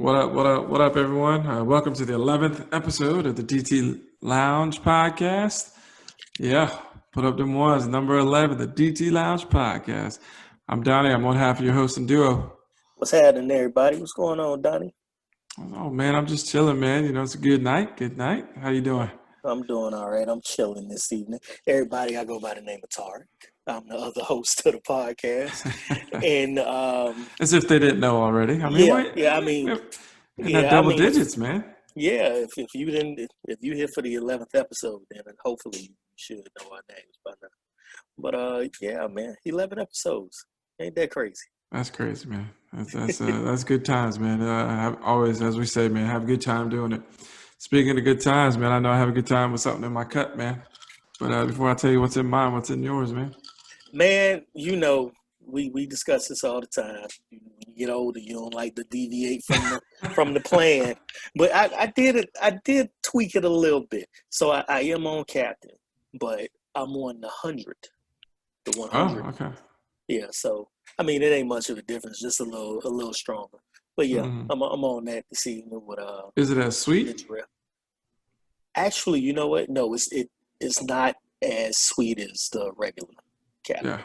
What up, everyone? Welcome to the 11th episode of the DT Lounge podcast. Yeah, put up them ones, number 11, the DT Lounge podcast. I'm Donnie. I'm one half of your host and duo. What's happening, everybody? What's going on, Donnie? Oh, man, I'm just chilling, man. You know, it's a good night. Good night. How you doing? I'm doing all right. I'm chilling this evening. Everybody, I go by the name of Tarik. I'm the other host of the podcast, and As if they didn't know already. I mean, yeah, wait, yeah. I mean, we're in that yeah. I double mean, digits, man. yeah. If you didn't, if you here for the 11th episode, then hopefully you should know our names by now. But yeah, man, 11 episodes. Ain't that crazy? That's crazy, man. That's good times, man. Have always, as we say, man, have a good time doing it. Speaking of good times, man, I know I have a good time with something in my cut, man. But before I tell you what's in mine, what's in yours, man? Man, we discuss this all the time. You get older, you don't like to deviate from the plan. But I did tweak it a little bit. So I am on captain, but I'm on the 100. Oh, okay. Yeah, so I mean it ain't much of a difference, just a little stronger. But yeah, Hmm. I'm on that this evening with Is it as sweet? ginger ale. Actually, you know what? No, it's not as sweet as the regular captain. Yeah.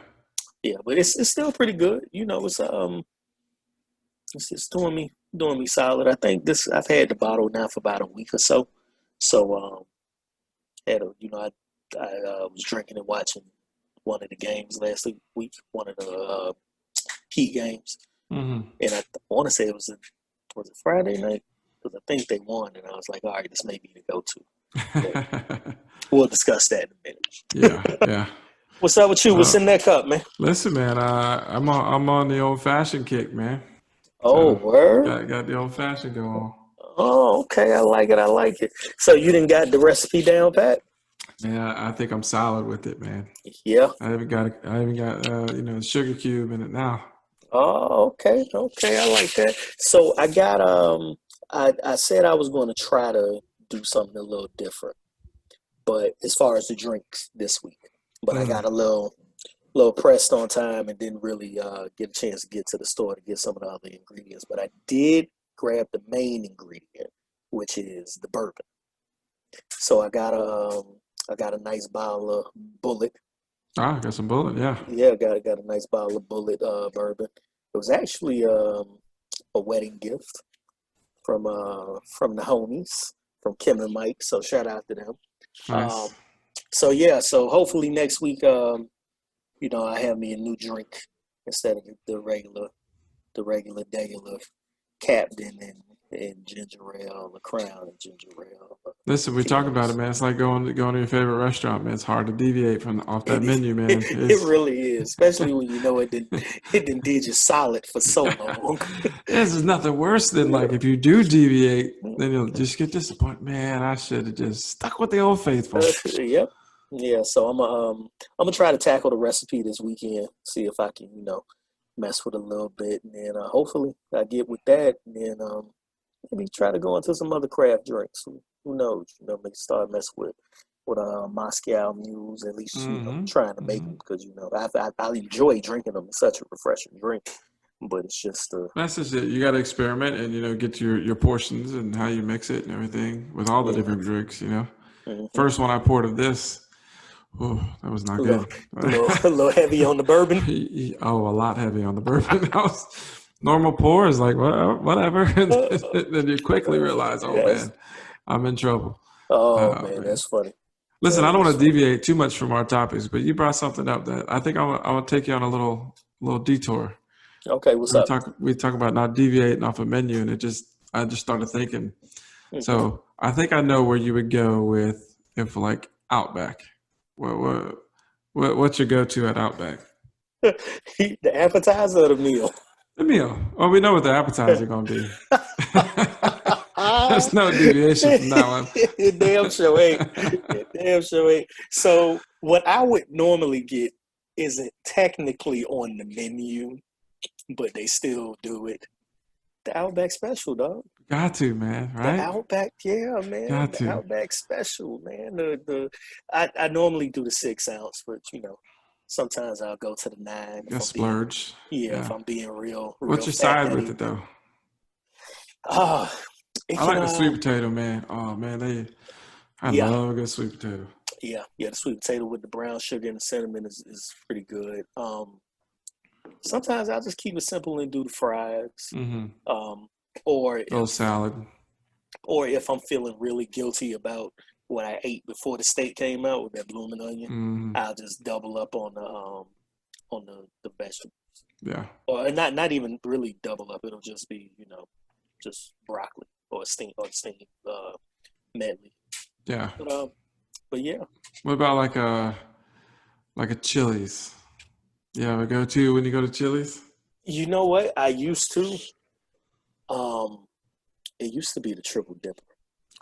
Yeah, but it's still pretty good. It's doing me solid. I think this I've had the bottle now for about a week or so. So had a I was drinking and watching one of the games last week, one of the Heat games, Hmm. and I want to say was it Friday night because I think they won, and I was like, all right, this may be the go-to. But we'll discuss that in a Yeah, minute. yeah. What's up with you? What's Uh, in that cup, man? Listen, man, I'm on the old fashioned kick, man. Oh, So word. got the old fashioned going on. Oh, okay. I like it. I like it. So you didn't got the recipe down pat? Yeah, I think I'm solid with it, man. Yeah. I even got sugar cube in it now. Oh, okay. Okay. I like that. So I got I said I was going to try to do something a little different, but as far as the drinks this week, but I got Mm. a little pressed on time and didn't really get a chance to get to the store to get some of the other ingredients. But I did grab the main ingredient, which is the bourbon. So I got a nice bottle of Bullet. Ah, got some bullet, yeah. Yeah, got a nice bottle of Bullet bourbon. It was actually a wedding gift from the homies from Kim and Mike. So shout out to them. Nice. Um, so yeah, so hopefully next week, I have me a new drink instead of the regular degular Captain and ginger ale, the Crown and ginger ale, Listen, we talk about it, Tito's. man. It's like going to your favorite restaurant, man. It's hard to deviate from off that It, menu, man. it It's really is, especially when you know it done did you solid for so long. this is nothing worse than Yeah. like if you do deviate, then you'll just get disappointed. Man, I should have just stuck with the old faithful. Yep. Yeah. So I'm gonna try to tackle the recipe this weekend. See if I can mess with it a little bit, and then hopefully I get with that, and then maybe try to go into some other craft drinks. Who knows? Maybe start messing with Moscow mules. At least Hmm. trying to make Hmm. them because I enjoy drinking them. It's such a refreshing drink, but it's just That's just it. You got to experiment and get your portions and how you mix it and everything with all the yeah. different drinks. Hmm. First one I poured of this, oh, that was not A little, good. a little, a little heavy on the bourbon. Oh, a lot heavy on the bourbon. Normal pour is like whatever, and then you quickly realize, oh Yes. man, I'm in trouble. Oh Oh man, man. that's funny. Listen, That I don't is want to funny. deviate too much from our topics, but you brought something up that I think I want to take you on a little detour. Okay, what's We up? talk we talk about not deviating off a menu, and I just started thinking. Hmm. So I think I know where you would go with if like Outback. What's your go to at Outback? The appetizer or the meal? The meal. Well, we know what the appetizer gonna be. There's no deviation from that one. It damn sure ain't. It damn sure ain't. So what I would normally get isn't technically on the menu, but they still do it. The Outback Special, dog. Got to, man, The right? Outback, yeah, man. Got The to. Outback Special, man. I normally do the 6 ounce, but sometimes I'll go to the nine if Got I'm being splurge. yeah, if Yeah. I'm being real What's real your fat side that with it evening. though? Uh, it I can like the sweet potato, man. Oh man, I yeah, love a good sweet potato. yeah. The sweet potato with the brown sugar and the cinnamon is pretty good. Sometimes I'll just keep it simple and do the fries. Mm-hmm. Um, or Little if salad. I'm feeling really guilty about what I ate before the steak came out with that blooming onion, Mm-hmm. I'll just double up on the vegetables. Yeah. Or not even really double up. It'll just be, just broccoli or steamed medley. Yeah. But but yeah. What about like a Chili's? Yeah, we go to when you go to Chili's. You know what? I used to. Um, it used to be the triple dipper.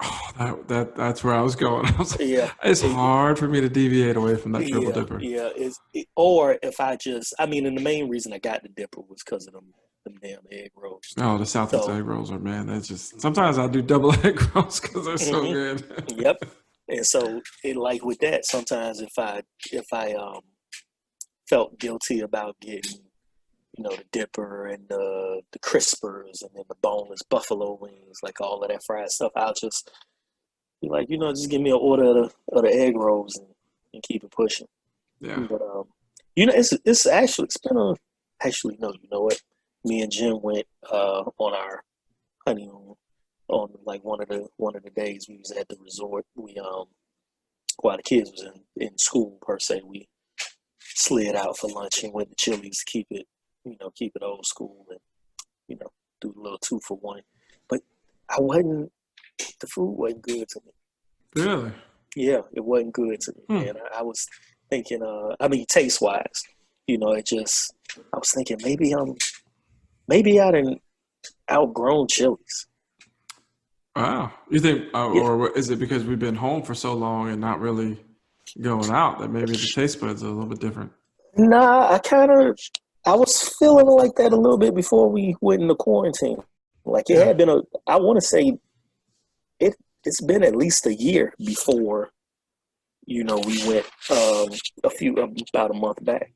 Oh, that's where I was going. I was like, Yeah, it's it, hard for me to deviate away from that triple yeah, dipper. yeah. Or if I mean, and the main reason I got the dipper was because of them damn egg rolls. Oh, the Southeast So, egg rolls are man. That's just sometimes I do double egg rolls because they're so hmm good. yep. And so, like with that, sometimes if I felt guilty about getting, the dipper and the crispers and then the boneless buffalo wings, like all of that fried stuff, I'll just be like, just give me an order of the egg rolls and keep it pushing. Yeah. But it's been a actually no, you know what? Me and Jim went on our honeymoon on like one of the days we was at the resort. We while the kids was in school per se, we slid out for lunch and went to Chili's to keep it old school and you know do a little 2 for 1. But I wasn't the food wasn't good to me. Really? Yeah, it wasn't good to me, Hmm. man. I was thinking, I mean, taste wise, it just, I was thinking maybe I didn't outgrown Chili's. Wow. You think, Yeah, or is it because we've been home for so long and not really going out that maybe the taste buds are a little bit different? nah, I was feeling like that a little bit before we went into quarantine. Like it Yeah. had been I want to say it, it's been at least a year before, we went about a month back.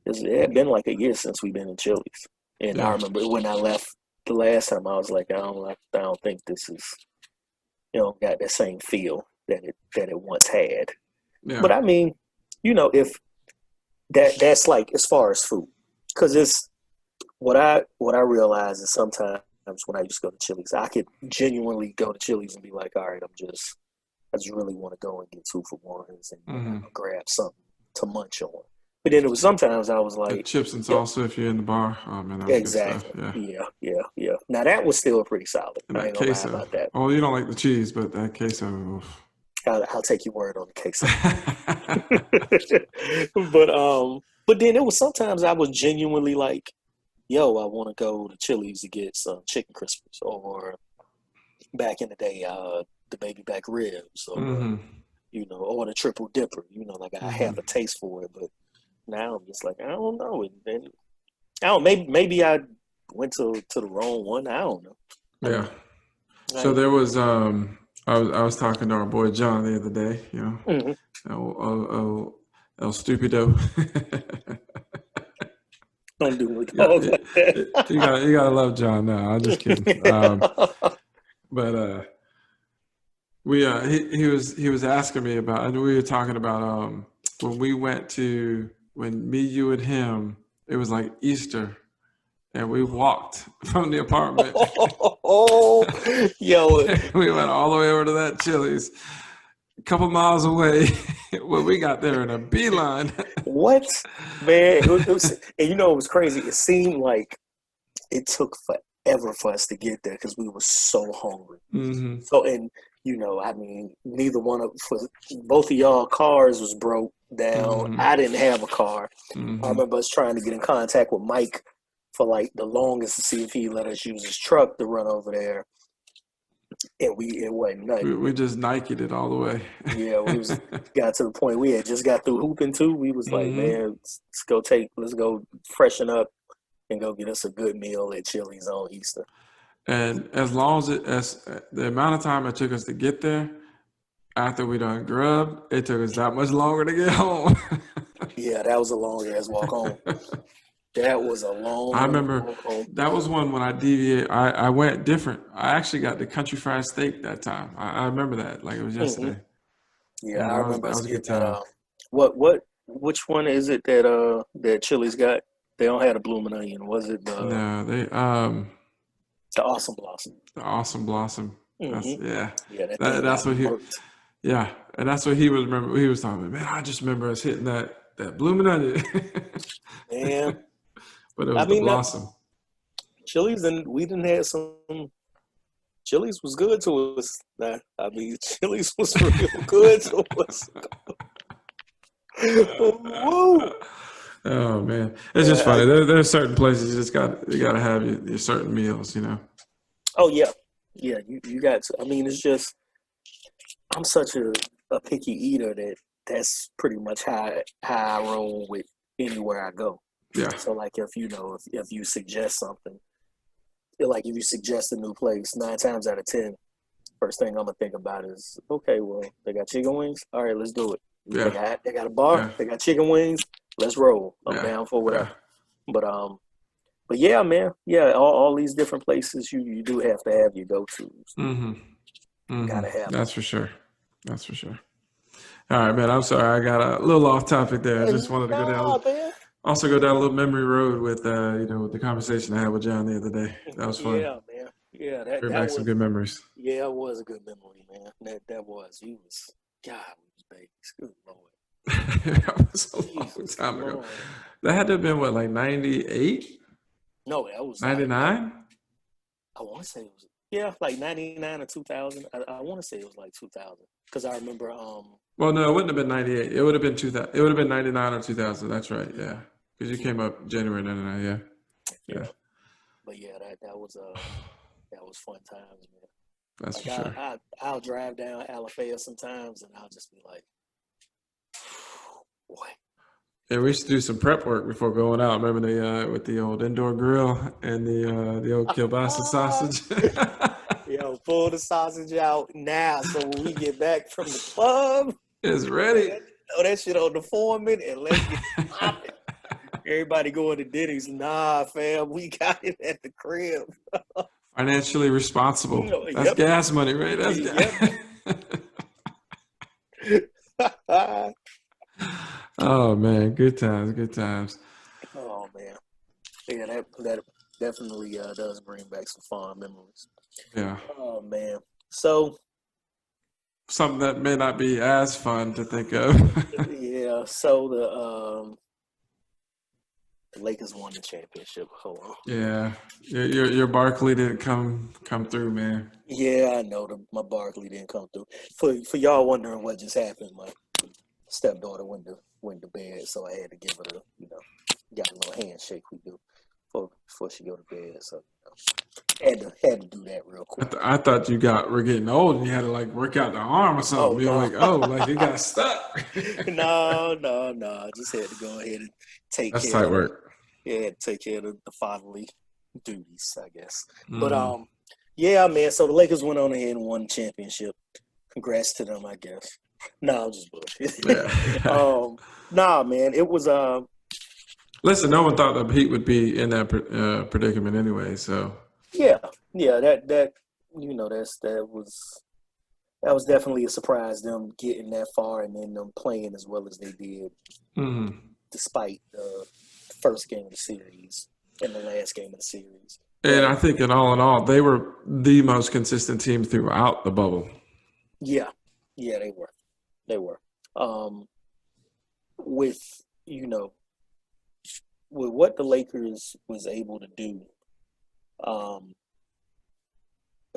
It had been like a year since we've been in Chili's, and I Yeah. remember when I left the last time, I was like, I don't think this is, got that same feel that it once had. Yeah. But I mean, if that's like as far as food, because it's what I realize is sometimes when I used to go to Chili's, I could genuinely go to Chili's and be like, all right, I just really want to go and get 2 for 1s and then Mm-hmm. I'll grab something to munch on. But then it was sometimes I was Get like, chips and yo, salsa if you're in the bar. Oh man, that was good stuff. exactly. Yeah. Yeah, yeah, yeah. Now that was still pretty solid. And I that ain't gonna lie queso. about that. Oh, you don't like the cheese, but that queso. Oof. I'll take your word on the queso. But then it was sometimes I was genuinely like, yo, I want to go to Chili's to get some chicken crispers, or back in the day, the baby back ribs, or Mm-hmm. or the triple dipper. Like I Mm-hmm. have a taste for it, but now I'm just like, I don't know. And I don't. Maybe I went to the wrong one. I don't know. I Yeah. mean, So I, there was I was talking to our boy John the other day, mhm. El Stupido. Don't do my Yeah, dog like you that. gotta love John. No, I'm just kidding. But he was asking me about, and we were talking about when we went to when me, you, and him. It was like Easter, and we walked from the apartment. Oh, yo, We went all the way over to that Chili's, a couple miles away. When we got there in a beeline. what, man? It was, and it was crazy. It seemed like it took forever for us to get there because we were so hungry. Hmm. So, and I mean, neither one of for both of y'all cars was broke down. Hmm. I didn't have a car. I Hmm. remember us trying to get in contact with Mike for like the longest to see if he let us use his truck to run over there, and it wasn't We, nothing. we just Nike'd it all the way. Yeah, we was got to the point we had just got through hooping too. We was like, Hmm. man, let's go freshen up and go get us a good meal at Chili's on Easter. And as long as the amount of time it took us to get there, after we done grub, it took us that much longer to get home. Yeah, that was a long ass walk home. That was a I long, remember long, long. that was one when I deviated. I went different. I actually got the country fried steak that time. I remember that like it was Hmm. yesterday. Yeah, Yeah, I remember that us was a good getting that. time. Which one is it that that Chili's got? They don't have a blooming onion. Was it No, they the Awesome Blossom? the awesome blossom. Hmm. That's yeah. Yeah, that thing That's got what me he murked. yeah, and that's what he was remember. He was talking about. Man, I just remember us hitting that blooming onion, Man, but it I was the mean, that blossom. Chili's and we didn't have some. Chili's was good to us. Nah, I mean, Chili's was real good to us. Woo! Oh man, it's just Yeah, funny. There's certain places you got to have your certain meals. You know. oh yeah, yeah. You got to. I mean, it's just I'm such a picky eater that that's pretty much how I roll with anywhere I go. Yeah. So like if you suggest something, like if you suggest a new place, 9 times out of 10, first thing I'm gonna think about is okay, well they got chicken wings. All right, let's do it. Yeah. They got a bar. Yeah. They got chicken wings. Let's roll. I'm Yeah. down for Yeah. whatever. But yeah, man, yeah, all these different places you do have to have your go tos. Mm-hmm. Mm-hmm. Gotta have That's for sure. That's for sure. All right, man. I'm sorry. I got a little off topic there. I just them. wanted to go Nah, down, man. also go down a little memory road with, with the conversation I had with John the other day. That was fun. Yeah, man. Yeah, Bring that back some was good memories. yeah, it was a good memory, man. That was he was God, we was babies. Good Lord. That was a long Jesus time ago. Lord. That had to have been what, like 98, No, that was like 99? I want to say it was yeah, like 99 or 2000. I want to say it was like 2000 because I remember Well, no, it wouldn't have been 98. It would have been 2000. It would have been 99 or 2000. That's right. Yeah. Because you yeah, came up January 99. Yeah. Yeah. yeah. But yeah, that was fun times, man. That's Like for sure. I'll drive down Alafaya sometimes and I'll just be like, boy. Yeah, we used to do some prep work before going out. Remember with the old indoor grill and the old kielbasa sausage. Yo, pull the sausage out now so when we get back from the club, It's throw ready. that shit on the foreman and let's get popping. Everybody going to Denny's. Nah, fam, we got it at the crib. Financially responsible. That's Yep. gas money, right? That's gas. Yep. Oh man, good times, good times. Oh man. Yeah, that definitely does bring back some fond memories. Yeah. Oh man. So Something that may not be as fun to think of. yeah, so the Lakers won the championship. Hold on. Yeah. Your Barkley didn't come through, man. Yeah, I know my Barkley didn't come through. For y'all wondering what just happened, my stepdaughter went to bed, so I had to give her got a little handshake we do before she go to bed. So had to do that real quick. I thought we're getting old and you had to like work out the arm or Oh something. You're no, like, oh, like it got stuck. no! I just had to go ahead and take That's care tight of work. take care of the fatherly duties, I guess. But Hmm. yeah, man. So the Lakers went on ahead and won the championship. Congrats to them, I guess. No, I'm just bullshit. Yeah. Nah, man. It was Listen, no one thought the Heat would be in that predicament anyway. So yeah, yeah. That that was definitely a surprise. Them getting that far and then them playing as well as they did, mhm. despite the first game of the series and the last game of the series. And But I think in all, they were the most consistent team throughout the bubble. yeah, yeah, they were. They were. Um, with you know, with what the Lakers was able to do. Um,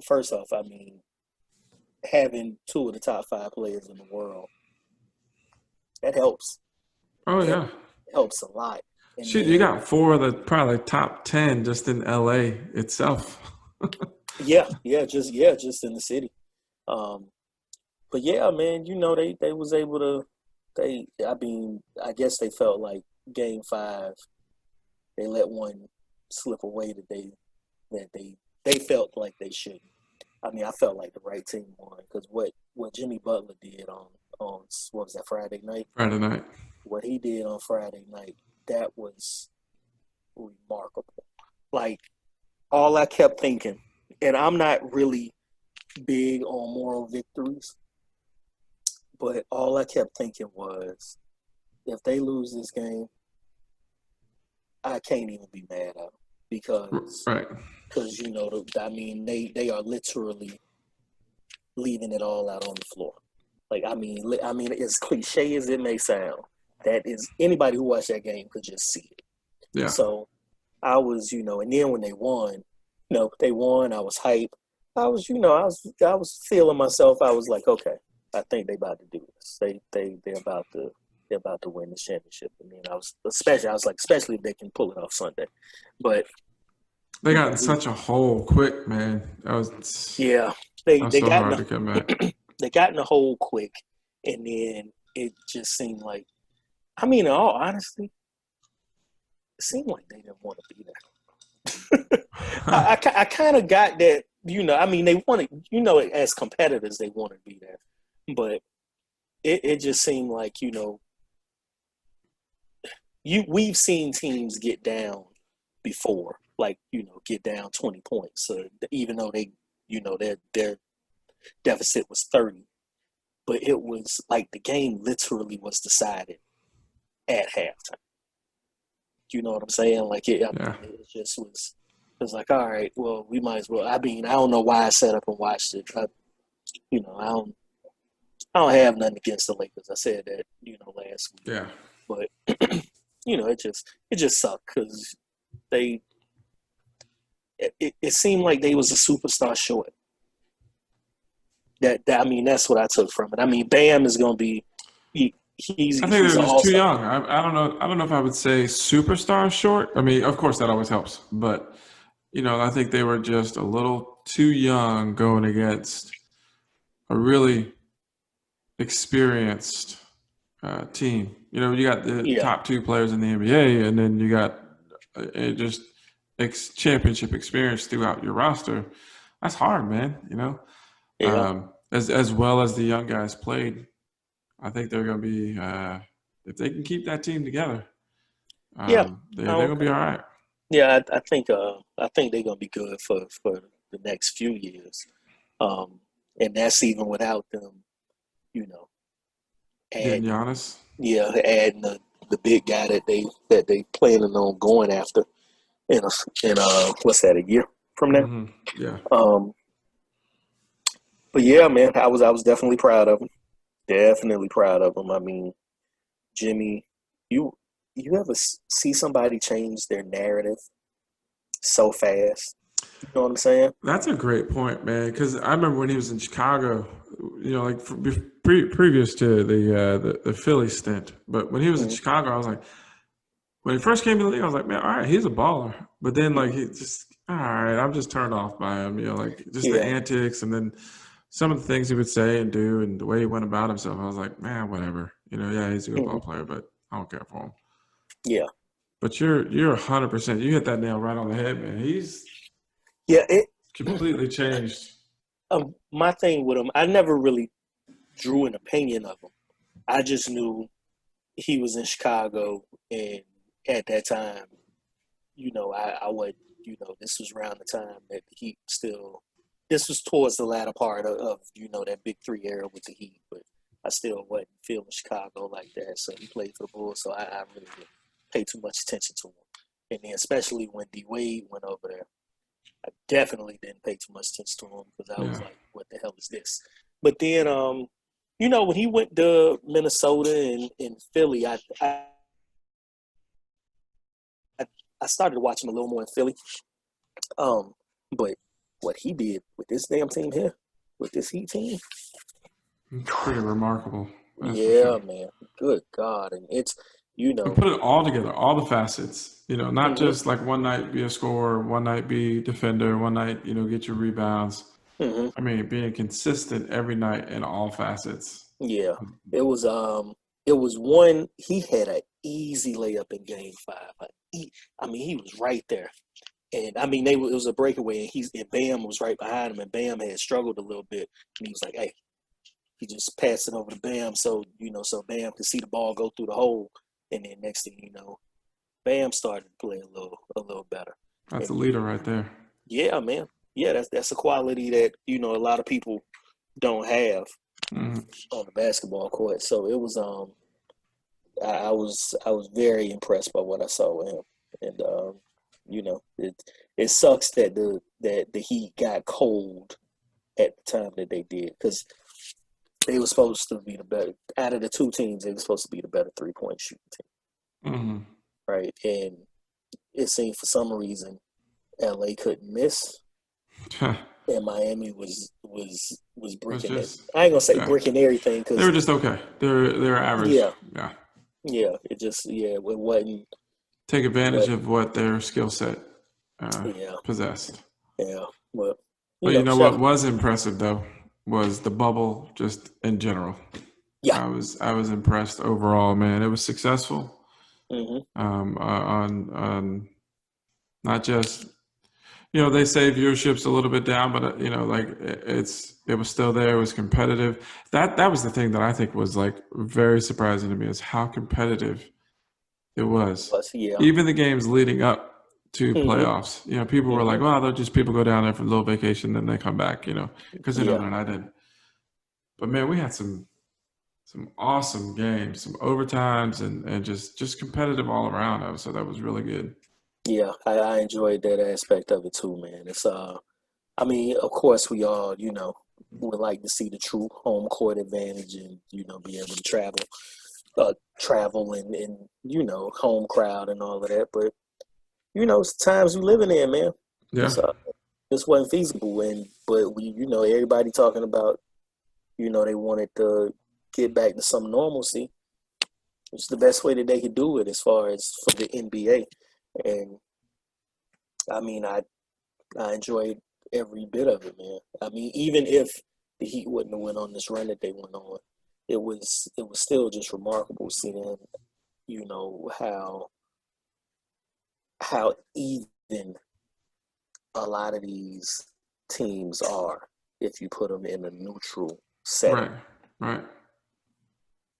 first off, I mean, having two of the top 5 players in the world that helps. Oh It yeah. helps a lot. And Shoot, you then got four of the probably top 10 just in LA itself. just in the city. Um, but yeah, man, they was able to. I mean, I guess they felt like Game 5. They let one slip away that they felt like they shouldn't. I mean, I felt like the right team won because what Jimmy Butler did on what was that Friday night? Friday night. What he did on Friday night, that was remarkable. Like, all I kept thinking, and I'm not really big on moral victories, but all I kept thinking was, if they lose this game, I can't even be mad at them because Right. I mean they are literally leaving it all out on the floor. Like I mean, as cliche as it may sound, that is anybody who watched that game could just see it. Yeah. So I was, and then when they won. I was hyped. I was feeling myself. I was like, okay, I think they about to do this. They're about to win the championship. And then I was like, especially if they can pull it off Sunday. But They got in such a hole quick, man. yeah, That they was they so got in hard the to come back. they got in the hole quick, and then it just seemed like, I mean, in all honesty, it seemed like they didn't want to be there. I kind of got that, I mean, they wanted, as competitors, they want to be there. But it just seemed like, we've seen teams get down before, like, get down 20 points. So even though their deficit was 30, but it was like the game literally was decided at halftime. You know what I'm saying? Like Yeah. it just was. It was like, all right, well, we might as well. I mean, I don't know why I sat up and watched it. I don't have nothing against the Lakers. I said that, last week, Yeah. but it just sucked because they. It seemed like they was a superstar short. I mean, that's what I took from it. I mean, Bam is going to be. I think He's they're an just all too star. young. I don't know. I don't know if I would say superstar short. I mean, of course that always helps, but I think they were just a little too young going against a really experienced team. You got the Yeah, top two players in the NBA, and then you got just championship experience throughout your roster. That's hard, man. yeah, As well as the young guys played, I think they're going to be if they can keep that team together, yeah. they're going to be all right. Yeah, I think they're gonna be good for the next few years, um, and that's even without them, you know, Getting adding Giannis. adding the big guy that they planning on going after what's that, a year from now. Yeah. Um, but yeah, man, I was definitely proud of him. Definitely proud of him. I mean, Jimmy, you you ever see somebody change their narrative so fast? You know what I'm saying? That's a great point, man. Because I remember when he was in Chicago, like previous to the Philly stint. But when he was in Hmm. Chicago, I was like, when he first came to the league, I was like, man, all right, he's a baller. But then like Hmm. he just, all right, I'm just turned off by him. Like just the Yeah. antics, and then some of the things he would say and do, and the way he went about himself. I was like, man, whatever. Yeah, he's a good ball Hmm. player, but I don't care for him. Yeah. But you're 100%. You hit that nail right on the head, man. He's Yeah. completely changed. My thing with him, I never really drew an opinion of him. I just knew he was in Chicago, and at that time, I would, this was around the time that the Heat still. This was towards the latter part of that Big Three era with the Heat, but I still wasn't feeling Chicago like that. So he played for the Bulls, so I really didn't pay too much attention to him. And then especially when D Wade went over there, I definitely didn't pay too much attention to him because I was Yeah. like, "What the hell is this?" But then, when he went to Minnesota and Philly, I started watching a little more in Philly. Um, but what he did with this damn team here, with this Heat team, It's pretty remarkable. That's for yeah, sure. man, good God, and it's you We know, put it all together, all the facets. Not hmm just like one night be a scorer, one night be defender, one night get your rebounds. hmm I mean, being consistent every night in all facets. yeah, it was it was one. He had an easy layup in Game 5. I mean, he was right there. And I mean, it was a breakaway, and Bam was right behind him, and Bam had struggled a little bit, and he was like, "Hey," he just passed it over to Bam, so Bam could see the ball go through the hole, and then next thing you know, Bam started to play a little better. That's a And leader right there. yeah, man. Yeah, that's a quality that, a lot of people don't have Mhm. on the basketball court. So it was I was very impressed by what I saw with him. And it sucks that the Heat got cold at the time that they did, because they were supposed to be the better out of the two teams. They were supposed to be the better 3-point shooting team, Mhm. right? And it seemed for some reason LA couldn't miss, It and Miami was was bricking it. just, I ain't gonna say yeah. bricking everything, They were because just okay. They were average. yeah, Yeah. it wasn't Take advantage what of what their skill set yeah possessed. yeah, but But you know shout what out, was impressive though was the bubble just in general. yeah, I was impressed overall, man. It was successful hmm on not just they say viewership's a little bit down, but like it was still there. It was competitive. That was the thing that I think was like very surprising to me is how competitive it was. but yeah, Even the games leading up to hmm playoffs, people were hmm like, "Well, they're just people go down there for a little vacation, then they come back," because they know yeah, they're not in. But man, we had some awesome games, some overtimes, and just competitive all around. So that was really good. yeah. I enjoyed that aspect of it too, man. It's I mean, of course, we all, would like to see the true home court advantage, and be able to travel and home crowd and all of that. But it's the times we living in, man. Yeah, It's this wasn't feasible, but everybody talking about they wanted to get back to some normalcy. It's the best way that they could do it as far as for the NBA, and I mean, I enjoyed every bit of it, man. I mean, even if the Heat wouldn't have went on this run that they went on, it was still just remarkable seeing, how even a lot of these teams are if you put them in a neutral setting. right, right.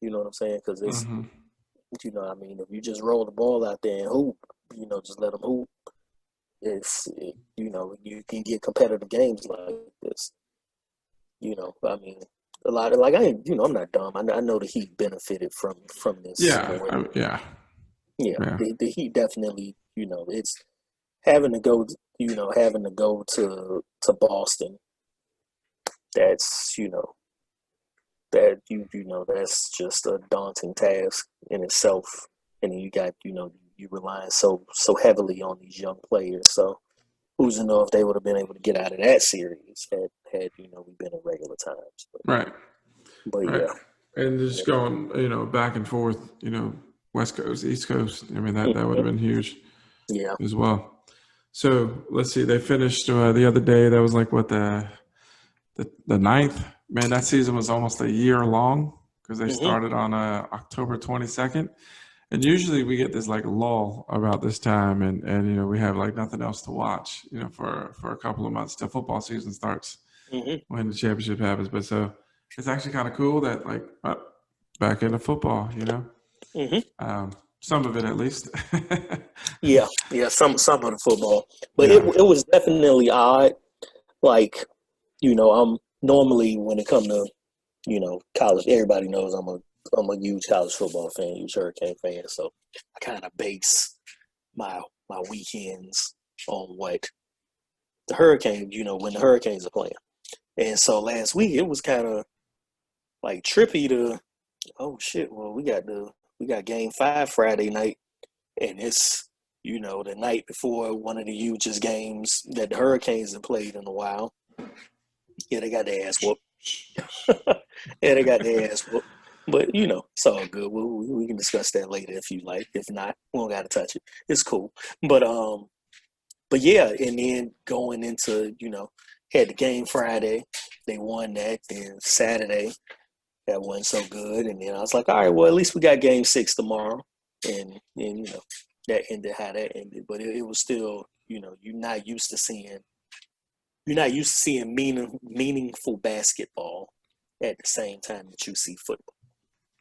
You know what I'm saying? Because Hmm. I mean, if you just roll the ball out there and hoop, just let them hoop. You can get competitive games like this. I mean, a lot of like I ain't, I'm not dumb. I know the Heat benefited from this Yeah, more. yeah, Yeah, yeah. the Heat definitely. It's having to go to Boston. That's that's just a daunting task in itself. And then you got you relying so heavily on these young players. So who's to know if they would have been able to get out of that series had we been in regular times. Right, But right. yeah. And just going, back and forth, West Coast, East Coast. I mean, that would Hmm. have been huge Yeah. as well. So let's see. They finished the other day. That was like what the ninth. Man, that season was almost a year long because they Hmm. started on October 22nd. And usually we get this like lull about this time, and we have like nothing else to watch, for a couple of months till football season starts Hmm. when the championship happens. But so it's actually kind of cool that like back into football, Hmm. some of it at least. Yeah. Yeah. Some of the football, but it Yeah, it was definitely odd. Like I'm normally when it come to college. Everybody knows I'm a huge college football fan, huge Hurricane fan. So I kind of base my my weekends on what the Hurricanes, when the Hurricanes are playing. And so last week it was kind of like trippy to, oh shit, well we got game 5 Friday night, and it's the night before one of the hugest games that the Hurricanes have played in a while. Yeah, they got their ass whooped. Yeah, they got their ass whooped. But it's all good. We can discuss that later if you like. If not, we don't got to touch it. It's cool. But yeah, and then going into had the game Friday, they won that. Then Saturday, that wasn't so good, and then I was like, all right, well at least we got game 6 tomorrow, and that ended how that ended. But it was still you're not used to seeing meaningful basketball at the same time that you see football.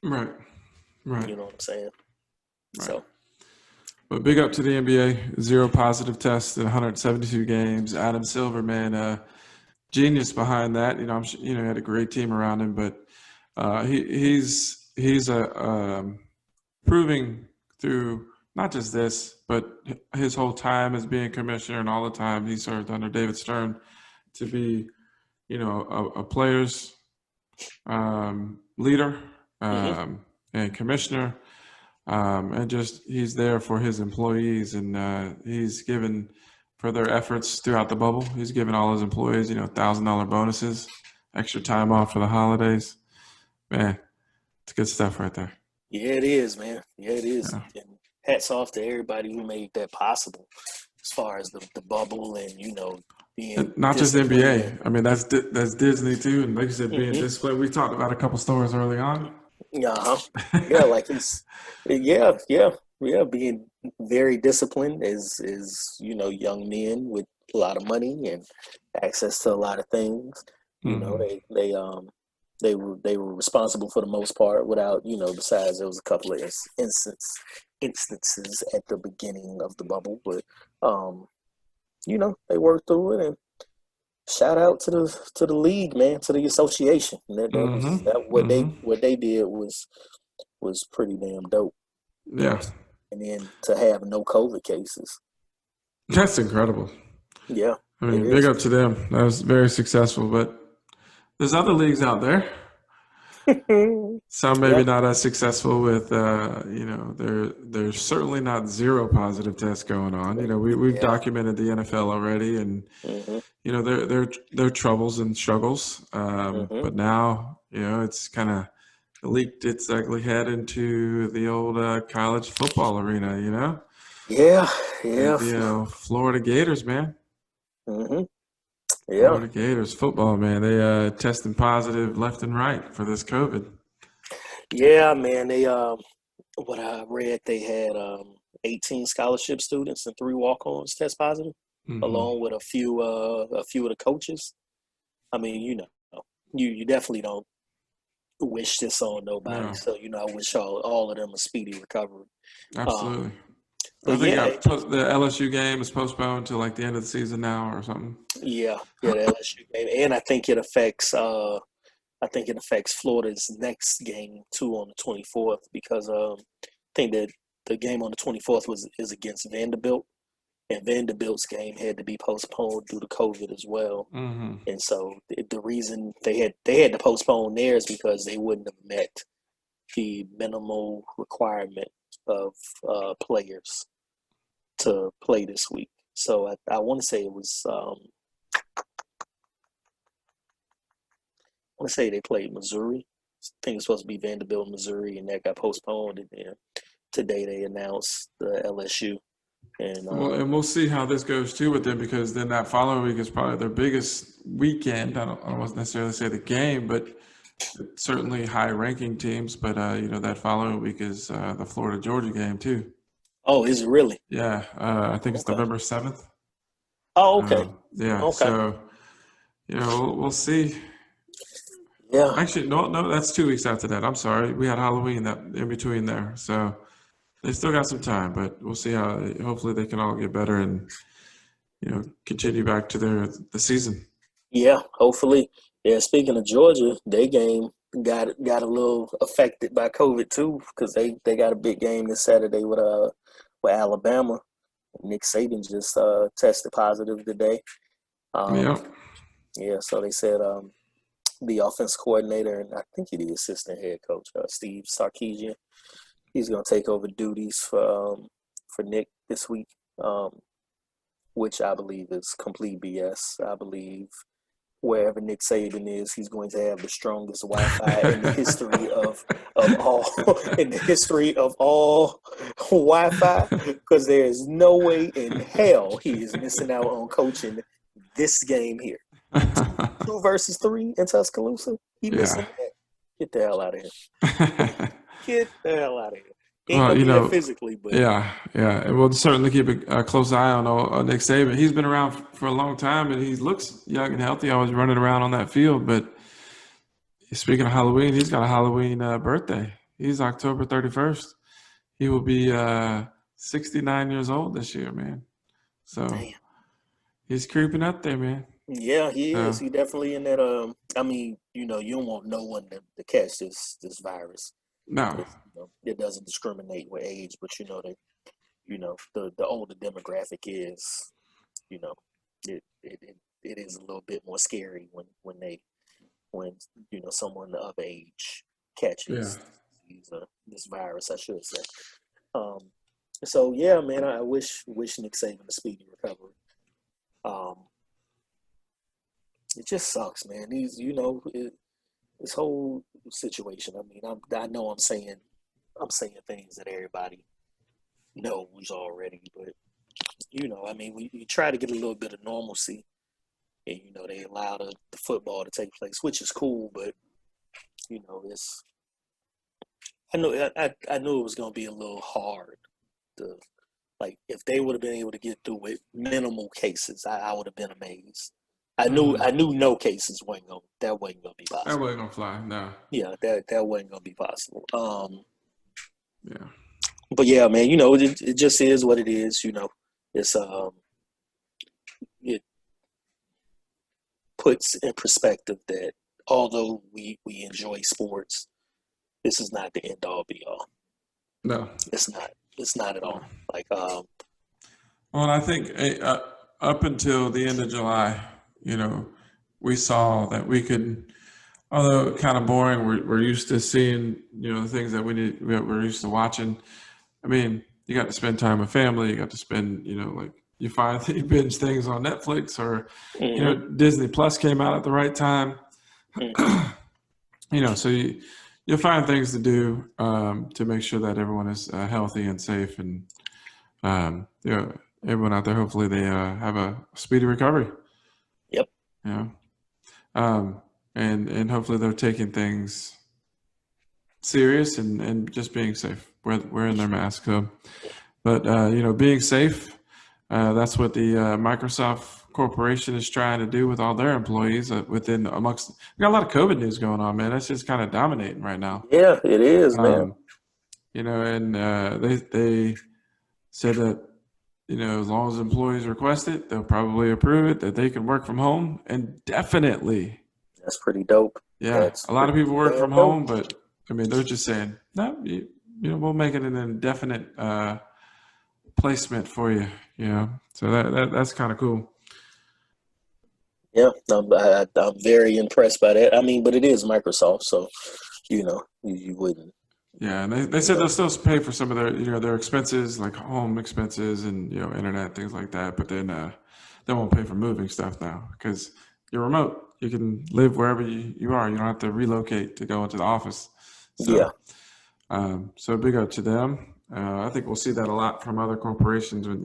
right, right, You know what I'm saying? right. So But big up to the NBA. 0 positive tests in 172 games. Adam Silver, man, genius behind that. He had a great team around him, but he's proving through not just this, but his whole time as being commissioner and all the time he served under David Stern to be, a player's leader and commissioner. And just he's there for his employees, and he's given for their efforts throughout the bubble. He's given all his employees, $1,000 bonuses, extra time off for the holidays. Man, it's good stuff right there. Yeah, it is, man. Yeah, it is. Yeah. And hats off to everybody who made that possible, as far as the bubble and being And not just NBA. disciplined. I mean, that's Disney too, and like you said, being disciplined. We talked about a couple stores early on. Yeah, like being very disciplined is young men with a lot of money and access to a lot of things. They were responsible for the most part without besides there was a couple of instances at the beginning of the bubble, but they worked through it. And shout out to the league, man, to the association. What they did was pretty damn dope. Yeah. And then to have no COVID cases. That's incredible. Yeah. I mean, big up to them. That was very successful, but there's other leagues out there. Some maybe not as successful with, there's certainly not 0 positive tests going on. We've documented the NFL already, and their troubles and struggles. But now, it's kind of leaked its ugly head into the old college football arena. Yeah. The Florida Gators, man. Yeah. Florida Gators football, man. They testing positive left and right for this COVID. Yeah, man. They what I read, they had 18 scholarship students and 3 walk-ons test positive, along with a few of the coaches. I mean, you definitely don't wish this on nobody. No. So I wish all of them a speedy recovery. Absolutely. I think the LSU game is postponed to like the end of the season now or something. Yeah, the LSU game, and I think it affects Florida's next game too on the 24th, because I think that the game on the 24th is against Vanderbilt, and Vanderbilt's game had to be postponed due to COVID as well. And so the reason they had to postpone theirs because they wouldn't have met the minimal requirement of players to play this week. So I want to say it was I want to say they played Missouri. I think it's supposed to be Vanderbilt, Missouri, and that got postponed. And then today they announced the LSU. And we'll see how this goes too with them, because then that following week is probably their biggest weekend. I don't necessarily say the game, but certainly high-ranking teams. But that following week is the Florida-Georgia game too. Oh, is it really? Yeah, I think it's November 7th. Oh, okay. Yeah. Okay. So we'll see. Yeah. Actually, no, that's 2 weeks after that. I'm sorry, we had Halloween that in between there, so they still got some time. But we'll see how. Hopefully, they can all get better and continue back to the season. Yeah, hopefully. Yeah. Speaking of Georgia, their game got a little affected by COVID too, because they got a big game this Saturday with Alabama. Nick Saban just tested positive today. Yeah. So they said the offense coordinator, and I think the assistant head coach, Steve Sarkisian, he's going to take over duties for Nick this week, which I believe is complete BS. I believe wherever Nick Saban is, he's going to have the strongest Wi-Fi in the history of all Wi-Fi, because there is no way in hell he is missing out on coaching this game here. 2 versus 3 in Tuscaloosa. He missing that. Get the hell out of here. Get the hell out of here. He ain't gonna be there physically, but and we'll certainly keep a close eye on Nick Saban. He's been around for a long time, and he looks young and healthy, always running around on that field. But speaking of Halloween, he's got a Halloween birthday. He's October 31st. He will be 69 years old this year, man. So Damn. he's creeping up there, man. Yeah, he is. So He definitely in that. I mean, you know, you don't want no one to catch this virus no, because it doesn't discriminate with age. But the older demographic is, you know, it is a little bit more scary when someone of age yeah, catches this virus, I should say. Um, so yeah, man, I wish Nick Saban a speedy recovery. Um, it just sucks, man. This whole situation. I mean, I know I'm saying things that everybody knows already, but I mean, we try to get a little bit of normalcy, and they allow the football to take place, which is cool, but it's I knew it was gonna be a little hard to, like, if they would have been able to get through with minimal cases, I would have been amazed. mm-hmm. I knew no cases that wasn't gonna be That possible. wasn't gonna fly. No, Yeah, that wasn't gonna be possible. yeah, But yeah, man, it just is what it is. It's it puts in perspective that although we enjoy sports, this is not the end all be all. no. It's not. It's not at all. Like Well, I think up until the end of July, you know, we saw that we could, although kind of boring, we're used to seeing, the things that we're used to watching. I mean, you got to spend time with family. You got to spend, like you find that you binge things on Netflix or, mm-hmm, Disney Plus came out at the right time. mm-hmm. So you'll find things to do to make sure that everyone is healthy and safe, and everyone out there, hopefully they have a speedy recovery. Yep. You know, and hopefully they're taking things serious and just being safe, wearing their mask. So, but being safe, that's what the Microsoft Corporation is trying to do with all their employees. We got a lot of COVID news going on, man. That's just kind of dominating right now. Yeah, it is, man. And they said that as long as employees request it, they'll probably approve it, that they can work from home indefinitely. That's pretty dope. Yeah, That's a lot of pretty people work from damn dope. home, but I mean, they're just saying, no, we'll make it an indefinite placement for you. So that's kind of cool. Yeah, I'm very impressed by that. I mean, but it is Microsoft, so you wouldn't. Yeah, and they said they'll still pay for some of their expenses, like home expenses and internet, things like that. But then they won't pay for moving stuff now because you're remote. You can live wherever you are. You don't have to relocate to go into the office. Yeah. So so big up to them. I think we'll see that a lot from other corporations when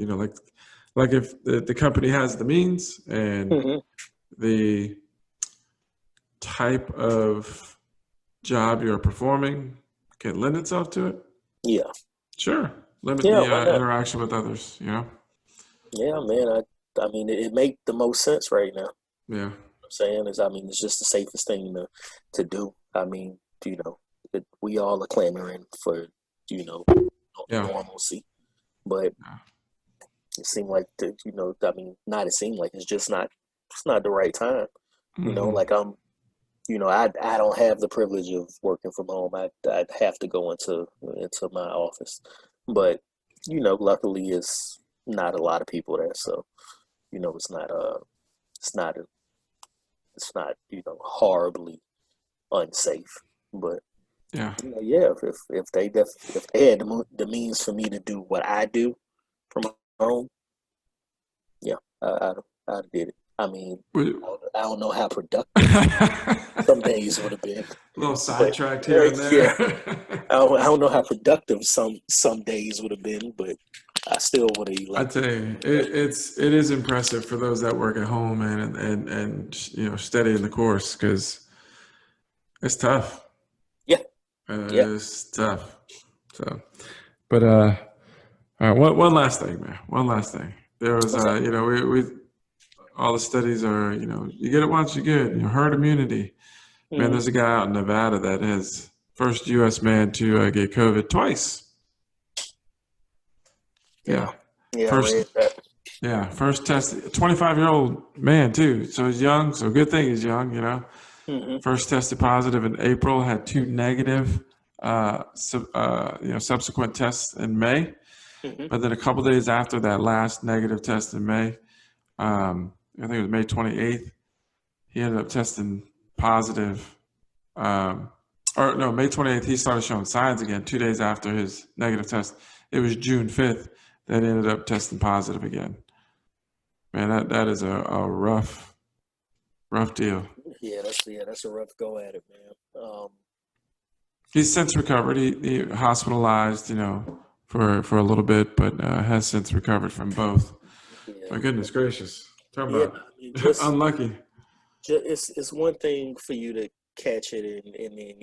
like if the company has the means and Hmm. the type of job you're performing can lend itself to it. Yeah. Sure, limit Yeah. the Why not? interaction with others. Yeah, man. I mean, it make the most sense right now. Yeah, I'm saying is, I mean, it's just the safest thing to do. I mean, we all are clamoring for you know yeah, normalcy, but yeah. it seemed like I mean, not it seemed like it's not the right time. Hmm. Like I don't have the privilege of working from home. I'd have to go into my office, but luckily it's not a lot of people there, so it's not it's not it's not horribly unsafe. But Yeah, yeah, if they had the means for me to do what I do from home, yeah, I'd did it. I mean, We- I don't know how productive a some days would have been, little but sidetracked here and yeah, there. I don't know how productive some days would have been, but I still would have I elected tell to you, do that. it is impressive for those that work at home, man, and steadying the course because it's tough. Yeah, yeah. It's tough. So, but all right, one last thing, man. One last thing. There was, What's up? we all the studies are, you get it once, you get it. Herd immunity. Man, Hmm. there's a guy out in Nevada that is first U.S. man to get COVID twice. Yeah. Yeah. Yeah, I First, read that. yeah, first test, 25-year-old man too. So he's young. So good thing he's young, you know. Hmm. First tested positive in April, had two negative, subsequent tests in May. Hmm. But then a couple days after that last negative test in May, I think it was May 28th, he ended up testing positive. Um, or no, May 28th, he started showing signs again 2 days after his negative test. It was June 5th that he ended up testing positive again. Man, that is a rough deal. That's a rough go at it, man. He's since recovered. He hospitalized, for a little bit, but has since recovered from both. Yeah, My goodness gracious. Talk yeah. about I mean, just, unlucky. it's one thing for you to catch it, and then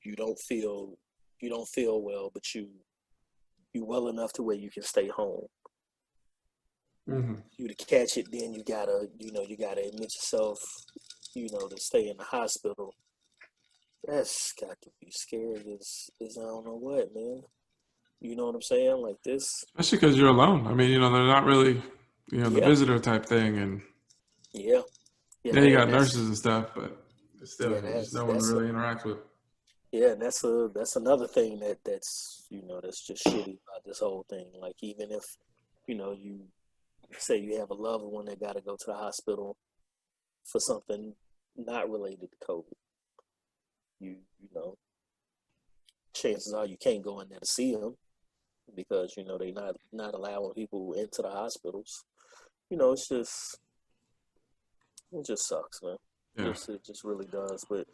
you don't feel well, but you well enough to where you can stay home. Hmm. You to catch it, then you gotta admit yourself, to stay in the hospital. That's got to be scary as I don't know what, man. You know what I'm saying? Like this. Especially because you're alone. I mean, they're not really, the Yeah, visitor type thing. And yeah, yeah. yeah, you got That's nurses and stuff, but still, yeah, you just no one to really interact with. yeah. That's another thing that's just shitty about this whole thing. Like even if you say you have a loved one that got to go to the hospital for something not related to COVID, you know chances are you can't go in there to see them because they not allowing people into the hospitals. It's just it just sucks, man. Yeah, It just really does. But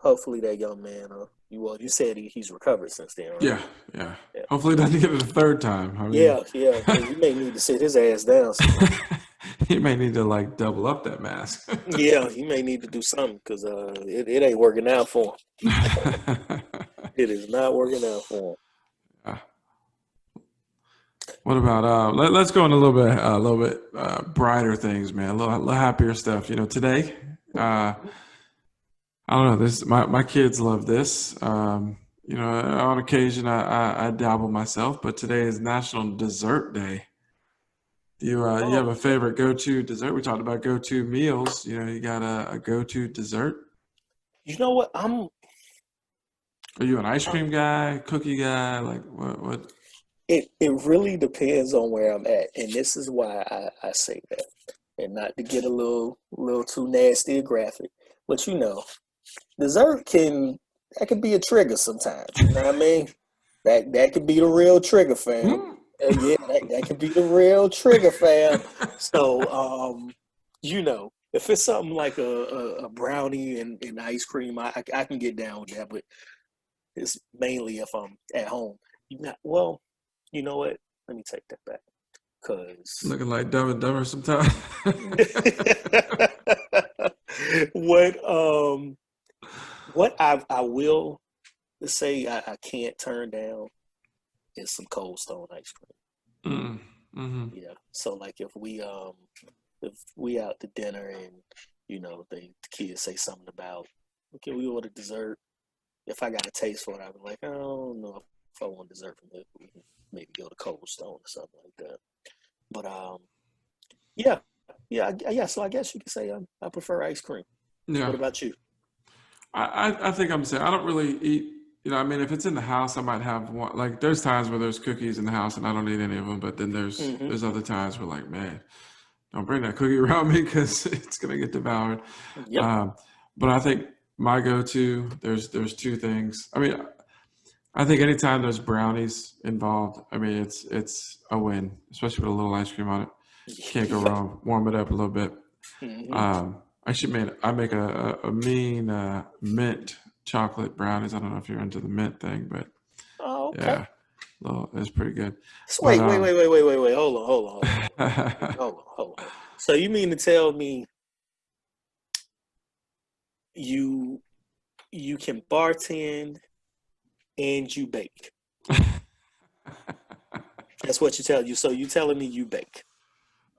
hopefully that young man, you said he's recovered since then, right? yeah, yeah. Yeah, Hopefully, he doesn't get it a third time. I mean, yeah. Because he may need to sit his ass down some more. he may need to like double up that mask. Yeah, he may need to do something because it ain't working out for him. It is not working out for him. What about let's go into a little bit brighter things, man. A little happier stuff. Today, uh, I don't know. This my kids love this. On occasion I dabble myself, but today is National Dessert Day. Do you have Oh, a favorite go-to dessert? We talked about go-to meals. You got a go-to dessert? you know what? I'm. Are you an ice Uh, cream guy, cookie guy? Like what? it really depends on where I'm at, and this is why I say that, and not to get a little too nasty or graphic, but dessert that could be a trigger sometimes. You know what I mean? That could be the real trigger, fam. Hmm? Yeah, that could be the real trigger, fam. So, if it's something like a brownie and ice cream, I can get down with that. But it's mainly if I'm at home. Well, you know what? Let me take that back, cause Looking like Dumb and Dumber sometimes. what what I will say I can't turn down is some Cold Stone ice cream. Mm, hmm. Yeah. So like if we out to dinner and the kids say something about, okay, we order dessert. If I got a taste for it, I'll be like, I don't know if I want dessert from this. We can maybe go to Cold Stone or something like that. But yeah, yeah. So I guess you could say I prefer ice cream. Yeah. What about you? I think I'm saying I don't really eat. I mean, if it's in the house, I might have one. Like, there's times where there's cookies in the house and I don't eat any of them. But then there's Hmm. there's other times where, like, man, don't bring that cookie around me because it's gonna get devoured. Yep. Um, but I think my go-to there's two things. I mean, I think anytime there's brownies involved, I mean, it's a win, especially with a little ice cream on it. Can't go Yep. wrong. Warm it up a little bit. Hmm. I make a mean mint chocolate brownies. I don't know if you're into the mint thing, but Oh, okay. yeah, it's pretty good. So But wait. Hold on. So you mean to tell me you you can bartend and you bake? That's what you tell you. So you telling me you bake?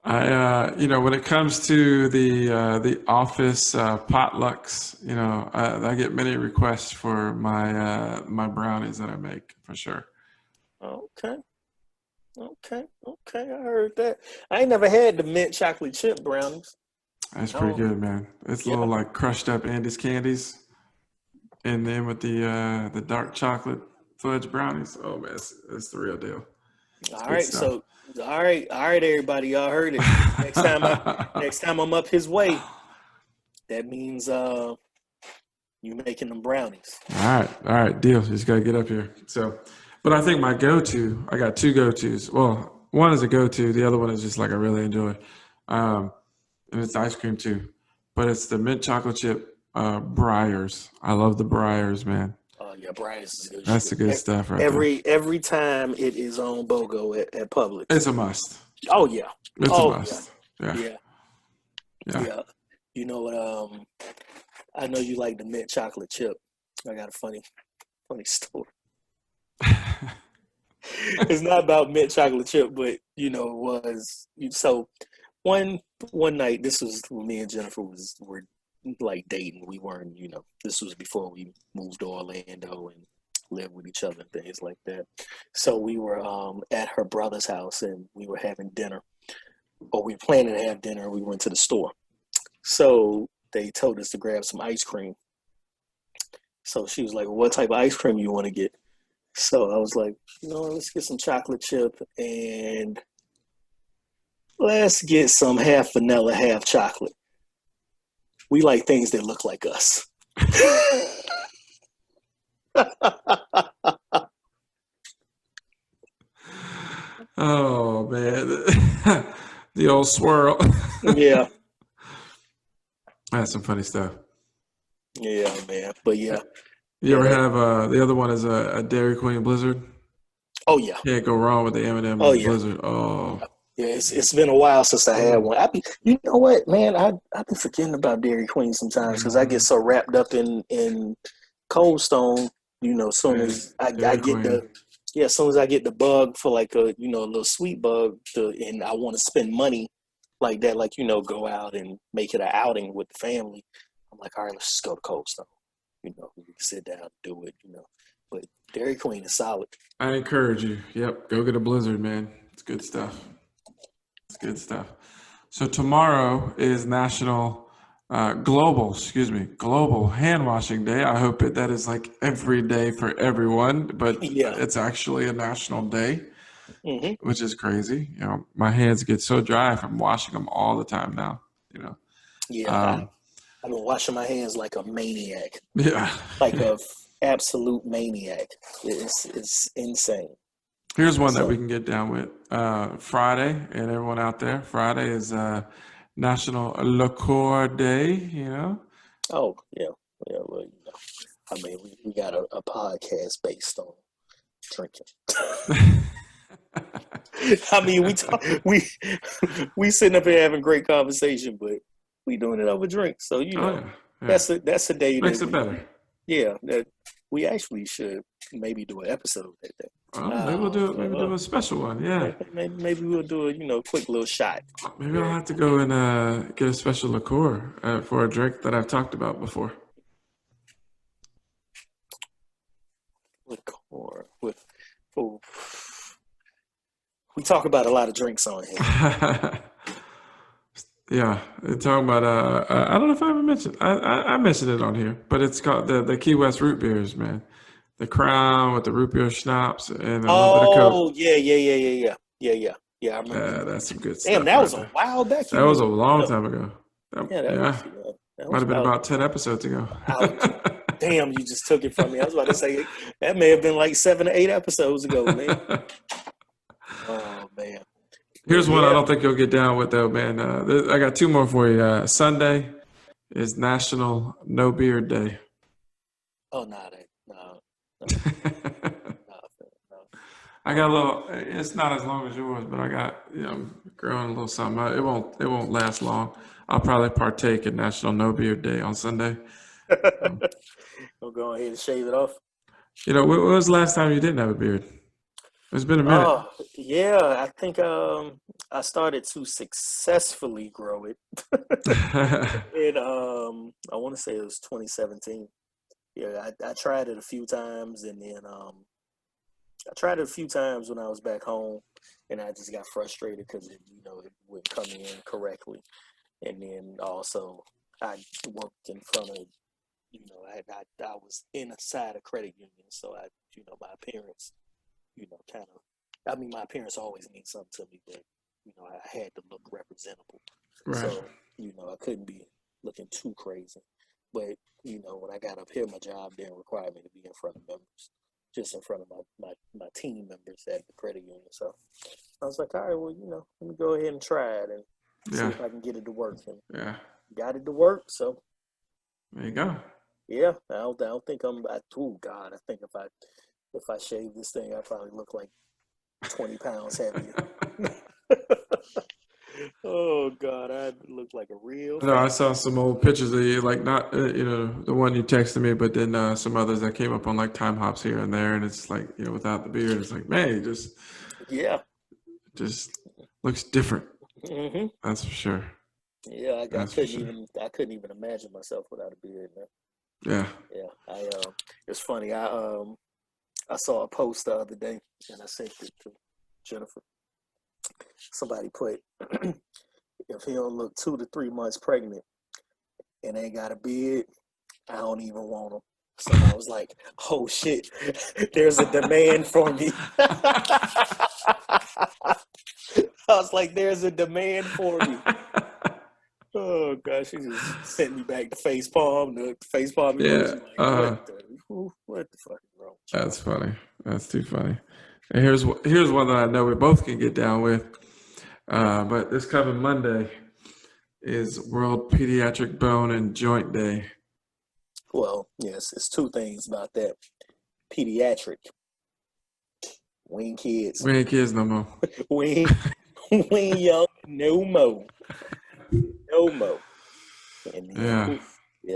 when it comes to the office potlucks, I get many requests for my brownies that I make for sure. Okay. Okay, okay, I heard that. I ain't never had the mint chocolate chip brownies. That's pretty Oh, good, man. It's a little yeah. like crushed up Andes candies, and then with the dark chocolate fudge brownies. Oh man, it's the real deal. It's All good right, stuff. so all right, everybody, y'all heard it. Next time I'm up his way, that means you making them brownies. All right, deal. Just gotta get up here. So, but I think my go-to, I got two go-tos. Well, one is a go-to. The other one is just like I really enjoy, um, and it's ice cream too. But it's the mint chocolate chip Breyers. I love the Breyers, man. Oh yeah, Brian's is good That's shit. the good stuff right there. Every time it is on BOGO at Publix. It's a must. Oh yeah, It's a oh yeah, must. Yeah, yeah, yeah. yeah. You know what? I know you like the mint chocolate chip. I got a funny story. It's not about mint chocolate chip, but it was so one one night. This was when me and Jennifer were like dating. We weren't, this was before we moved to Orlando and lived with each other and things like that. So we were at her brother's house and we were having dinner, or we were planning to have dinner. We went to the store. So they told us to grab some ice cream. So she was like, well, what type of ice cream you want to get? So I was like, let's get some chocolate chip and let's get some half vanilla, half chocolate. We like things that look like us. Oh man, the old swirl. Yeah, That's some funny stuff. yeah, man. But yeah, You yeah, ever that. have the other one is a Dairy Queen Blizzard? Oh yeah, Can't go wrong with the oh M&M's yeah, Blizzard. Oh, yeah. Yeah, it's been a while since I had one. You know what, man? I be forgetting about Dairy Queen sometimes because I get hmm so wrapped up in Cold Stone. Soon man, as I Dairy get Queen. as soon as I get the bug for like a little sweet bug, and I want to spend money like that, like go out and make it an outing with the family. I'm like, all right, let's just go to Cold Stone. We can sit down and do it. But Dairy Queen is solid. I encourage you. Yep, go get a Blizzard, man. It's good stuff. It's good stuff. So tomorrow is Global Hand Washing Day. I hope that is like every day for everyone, but Yeah. it's actually a national day, Hmm. which is crazy. My hands get so dry from washing them all the time now. You know, Yeah. um, I've been washing my hands like a maniac, yeah. like a absolute maniac. It's insane. Here's one that we So, can get down with. Friday, and everyone out there, Friday is National Liqueur Day. oh yeah, yeah. Well, I mean, we got a podcast based on drinking. I mean, we sitting up here having great conversation, but we doing it over drinks. So Oh yeah, yeah. that's a day that Makes it better. that we actually should maybe do an episode that day. Well, maybe we'll do it. Maybe do a special one. Yeah. Maybe we'll do a quick little shot. Maybe I'll Very have to go and get a special liqueur for a drink that I've talked about before. liqueur with. Oh, we talk about a lot of drinks on here. Yeah, they're talking about. I don't know if I ever mentioned. I mentioned it on here, but it's called the Key West root beers, man. The Crown with the root beer schnapps and a little bit of Coke. Oh yeah, yeah, yeah, yeah, yeah, yeah, yeah, yeah. I remember you. That's some good Damn, stuff that right was a there. while back. That was a long time ago. Yeah, Yeah, that might was have been about. about 10 episodes ago. Ouch. Damn, you just took it from me. I was about to say that may have been like 7 or 8 episodes ago, man. Oh man, but Here's one I yeah. don't think you'll get down with though, man. I got two more for you. Sunday is National No Beard Day. Oh no, no, no, no. I got a little. It's not as long as yours, but I got growing a little something. It won't last long. I'll probably partake in National No Beard Day on Sunday. I'll go ahead and shave it off. When was the last time you didn't have a beard? It's been a minute. Oh yeah, I think I started to successfully grow it. And I want to say it was 2017. Yeah, I tried it a few times, and then I tried it a few times when I was back home, and I just got frustrated because it wouldn't come in correctly. And then also I worked in front of, I was inside a credit union, so my appearance, kind of. I mean, my appearance always means something to me, but I had to look representable. Right. So I couldn't be looking too crazy. But when I got up here, my job didn't require me to be in front of members, just in front of my team members at the credit union. So I was like, all right, well, let me go ahead and try it and see if I can get it to work. And got it to work. So there you go. Yeah, I don't think oh God, I think if I shave this thing, I probably look like 20 pounds heavier. Oh God, I look like a real. No, I saw some old pictures of you, like not the one you texted me, but then some others that came up on like time hops here and there, and it's like without the beard, it's like man, it just looks different. Mm-hmm. That's for sure. Yeah, I couldn't even imagine myself without a beard, man. Yeah. It's funny. I saw a post the other day, and I sent it to Jennifer. Somebody put, if he don't look 2 to 3 months pregnant and ain't got a beard, I don't even want him. So I was like, oh shit, there's a demand for me. I was like, there's a demand for me. Oh gosh, she just sent me back the face palm emoji. Like, what the fuck is wrong? That's funny. That's too funny. And here's one that I know we both can get down with. But this coming Monday is World Pediatric Bone and Joint Day. Well, yes, it's two things about that. Pediatric. We ain't kids. We ain't kids no more. we ain't young no more. No more. And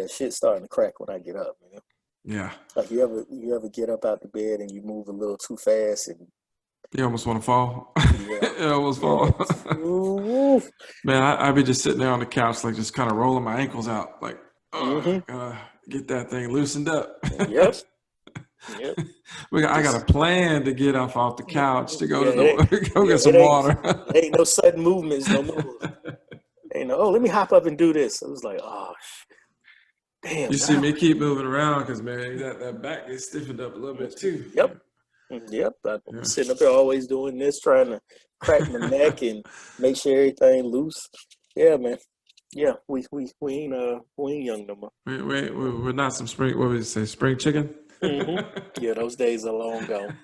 shit's starting to crack when I get up, man. Yeah. Like you ever get up out the bed and you move a little too fast and you almost want to fall. Yeah. You almost fall. Man, I be just sitting there on the couch, like just kind of rolling my ankles out, like, gotta get that thing loosened up. Yep. I got a plan to get off the couch to go go get some water. Ain't no sudden movements no more. Ain't no, let me hop up and do this. I was like, oh, damn. You see me keep moving around because, man, that back gets stiffened up a little bit too. Yep. I'm sitting up here always doing this, trying to crack my neck and make sure everything loose. Yeah, man. Yeah, we ain't young no more. We're not some spring. What would you say? Spring chicken? Mm-hmm. Yeah, those days are long gone.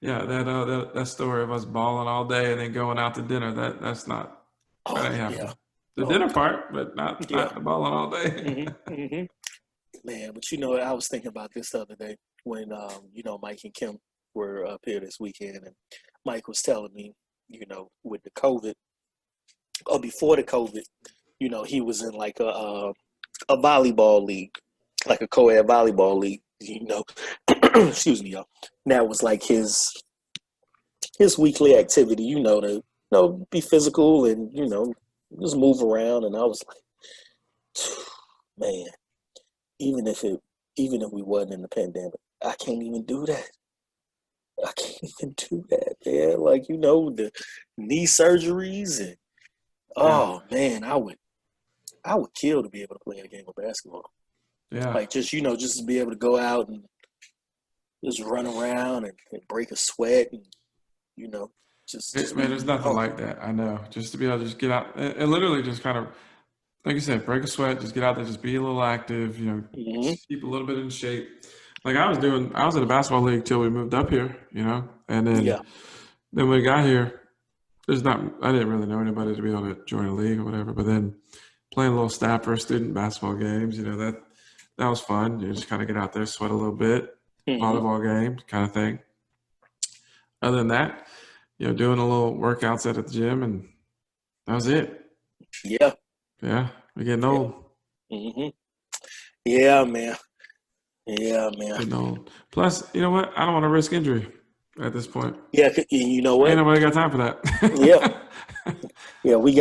Yeah, that story of us balling all day and then going out to dinner. That's not. That ain't happening. Yeah. The dinner part, but not the balling all day. Man, but I was thinking about this the other day when Mike and Kim were up here this weekend, and Mike was telling me, with the COVID, or before the COVID, he was in like a volleyball league, like a co-ed volleyball league, excuse me, y'all. That was like his weekly activity, to be physical and, just move around. And I was like, man, even if we wasn't in the pandemic, I can't even do that. I can't even do that, man. Like, the knee surgeries and man, I would kill to be able to play a game of basketball. Yeah. Like just to be able to go out and just run around and break a sweat and man, there's nothing like that. I know. Just to be able to just get out and literally just kind of, like you said, break a sweat, just get out there, just be a little active, just keep a little bit in shape. Like I was in a basketball league till we moved up here, and then when we got here, I didn't really know anybody to be able to join a league or whatever, but then playing a little staffer student basketball games, that was fun. You just kind of get out there, sweat a little bit, volleyball games kind of thing. Other than that, doing a little workouts at the gym, and that was it. Yeah. Yeah, we're getting old. Mm-hmm. Yeah, man. Yeah, man. Getting old. Plus, you know what? I don't want to risk injury at this point. Yeah, you know what? Ain't nobody got time for that. Yeah, we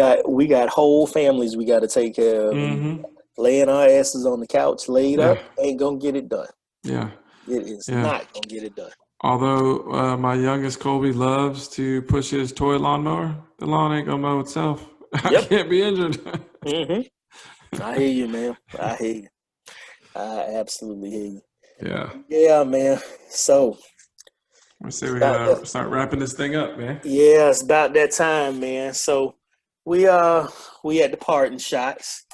got whole families we got to take care of. Mm-hmm. Laying our asses on the couch, laid up, ain't gonna get it done. Yeah. It is not gonna get it done. Although my youngest Colby loves to push his toy lawnmower, the lawn ain't gonna mow itself. I Yep. can't be injured. I hear you, man. I hear you. I absolutely hear you. Yeah. Yeah, man. So I say we about that. gotta start wrapping this thing up, man. Yeah, it's about that time, man. So we had the parting shots,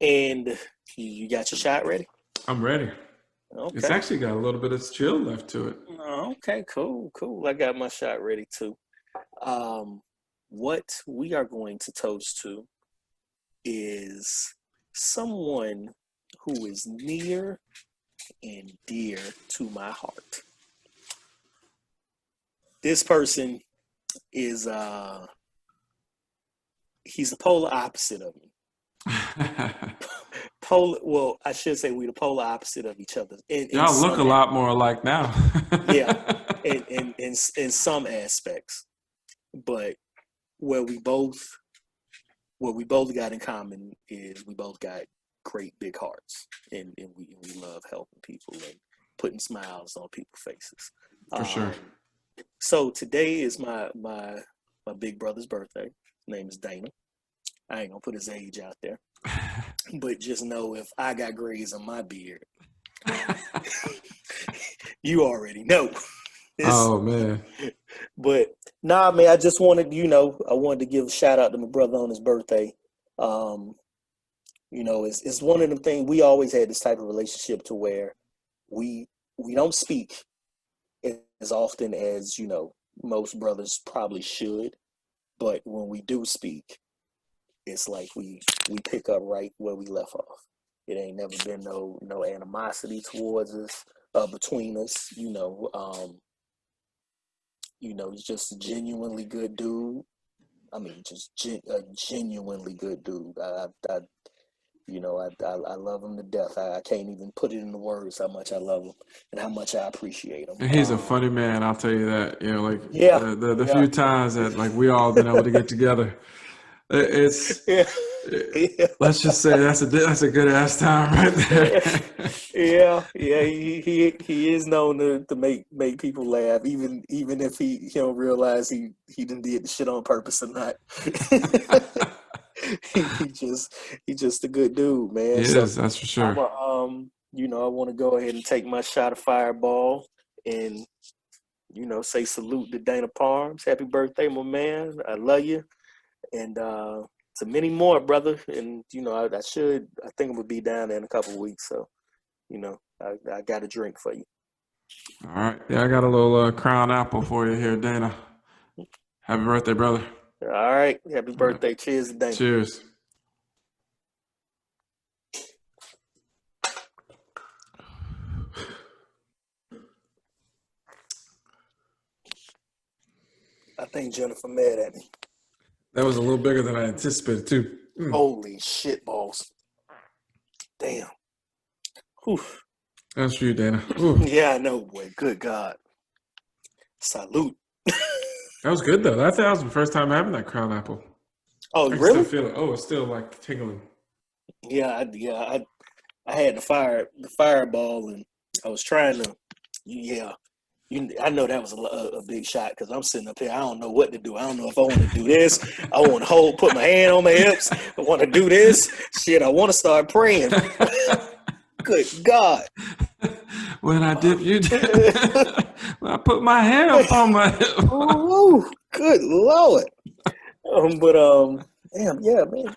and you got your shot ready? I'm ready. It's Okay. actually got a little bit of chill left to it. Okay, cool. I got my shot ready too. Um, what we are going to toast to is someone who is near and dear to my heart. This person is he's the polar opposite of me. Well, I should say we the polar opposite of each other in Y'all look some a lot more alike now. yeah, in some aspects. But where we both what we both got in common is we both got great big hearts, and we love helping people and putting smiles on people's faces. For sure. So today is my big brother's birthday. His name is Dana. I ain't gonna put his age out there, but just know if I got grays on my beard, you already know. Oh man. But nah, man, I just wanted, I wanted to give a shout out to my brother on his birthday. Um, it's one of them things. We always had this type of relationship to where we we don't speak as often as most brothers probably should, but when we do speak, it's like we pick up right where we left off. It ain't never been no animosity towards us, between us. He's just a genuinely good dude. I mean, just a genuinely good dude. I love him to death. I can't even put it into words how much I love him and how much I appreciate him. And he's a funny man, I'll tell you that. Like Yeah, the yeah, few times that like we all been able to get together, it's yeah, let's just say that's a good ass time right yeah, there. yeah. He is known to make people laugh, even if he don't realize he done did the shit on purpose or not. he just a good dude, He man. So is, that's for I'm sure. a I want to go ahead and take my shot of Fireball and say salute to Dana Parms. Happy birthday, my man. I love you, and to many more, brother. And I think I'm gonna be down there in a couple of weeks, so I got a drink for you. All right. Yeah, I got a little crown apple for you here, Dana. Happy birthday, brother. All right, happy All right. birthday. Cheers to Dana. Cheers. I think Jennifer mad at me. That was a little bigger than I anticipated too. Holy shit balls. Damn. Whew. That's for you, Dana. Ooh. Yeah, I know, boy. Good God. Salute. That was good though. I think that was the first time having that crown apple. Oh, I can still really? feel it. Oh, it's still like tingling. I had the fireball, and I was trying to. Yeah, I know that was a big shot because I'm sitting up here. I don't know what to do. I don't know if I want to do this. I want to put my hand on my hips. I want to do this. Shit, I want to start praying. Good God. When I dip you, when I put my hand up on my hip. Ooh, good Lord. Damn, yeah, man.